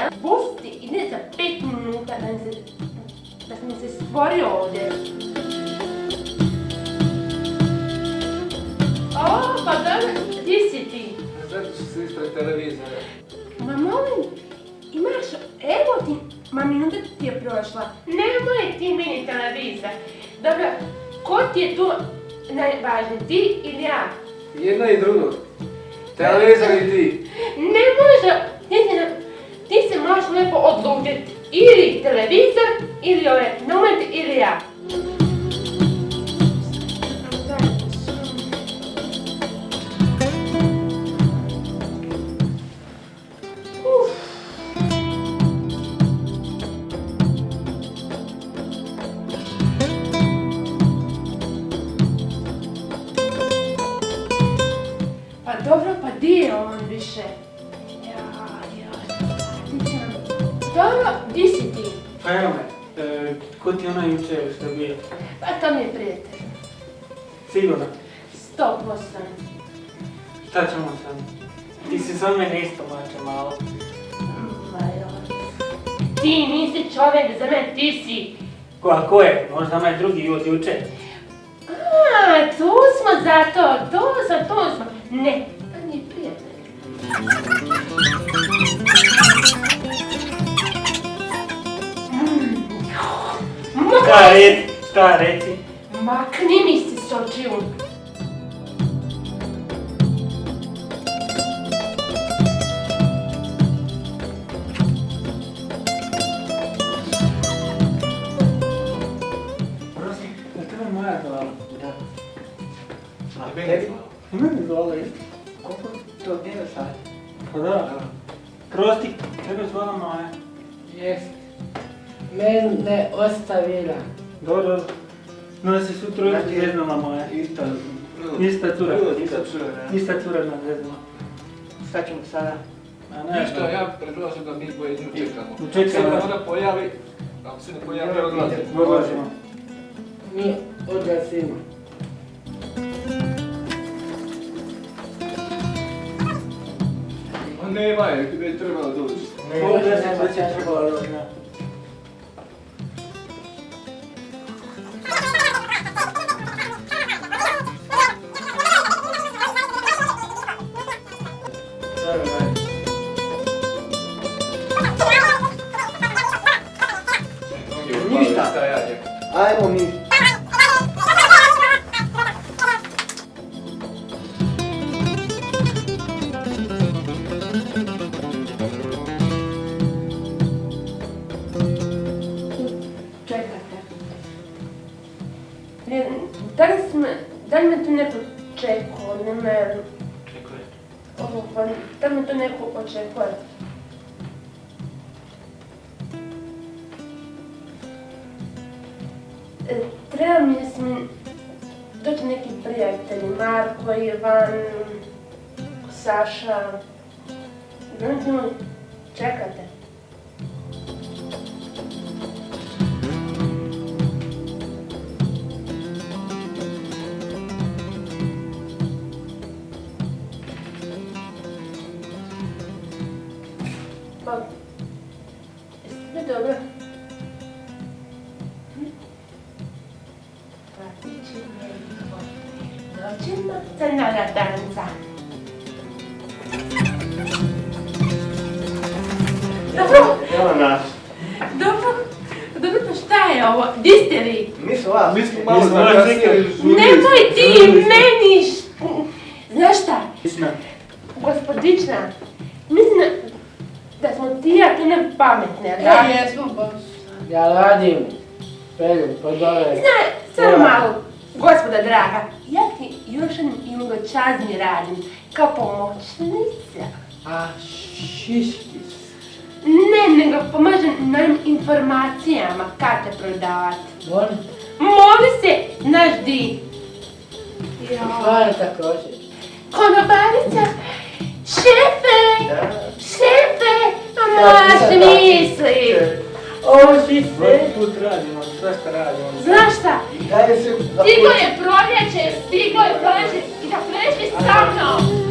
jel? Pusti, ide za 5 minuta da mi se stvori ovdje. O, pa dobro, gdje si ti? Zato ću se ispred televizora. Ma molim, imaš, evo ti, ma minuta ti je prošla. Nemoj ti mini televizor. Dobro, ko ti je tu najvažniji, ti ili ja? Jedno i drugo. Televizor i ti. Ne može, ti se možeš lepo odlučiti. Ili televizor, ili ove moment, ili ja. Pa dobro, pa di je on više? Dobro, di si ti? Pa evo me, ko ti ona jučer što je bio? Pa to mi je prijatelj. Sigurno? 100%. Šta ćemo sad? Ti si za mene isto mače malo. Ti nisi čovjek za mene, ti si. Ko je? Možda me drugi od jučer. A, tu smo zato, tu smo. Ne, to mi je prijatelj. Šta reci? Makni mi se s očiju. Prosti, da tebe moja glava? Da. A tebi? I meni glava isto. Koliko to dneva sad? Pa da. Prosti, tebe zvala Maja. Jest. Mene ostavila. Dobro. No se sutra uvijek zeznala Maja. Ista cura. Ista Ista cura na zeznala. Šta ćemo sada? A ne, Ništa, ja predlažem da mi pojedinu čekamo. Čekamo. Ako se ona pojavi, ako se ne pojavi, odlazimo. Odlazimo. Mi odlazimo. Ma nema je, ti već trebalo doći. Da će trebalo doći. Ništa. Ajmo mi. Čekajte. Da li me tu neko čekao, ne me... Čekaj. Da li me tu neko očekuje? Treba mi da mi doći neki prijatelji, Marko, Ivan, Saša. Čekate. Pa, jeste sve dobro? Dođimo crnoga danca. Dobro, Evo nas. dobro, pa šta je ovo? Di ste vi? Mi smo vas. Mi smo malo zakasnili. Nemoj ti meni Znaš šta? Isna. Gospodična, mislim da smo ti i ja tu ne pametne, da? Jesmo baš. Ja radim. Peljem, po dole. Samo malo, gospoda draga, ja ti još jednom čazni radim kao pomoćnica. A šiški. Ne, nego pomažem novim informacijama kad te prodavati. Molim? Moli se, znaš di. Hvala također. Konobarica, šefe, Da. šefe, a moraš misli. Ovo si sve. Svaki put radimo, sve što radimo. Znaš šta, I dalje se... stiglo je proljeće i da pleši sa mnom.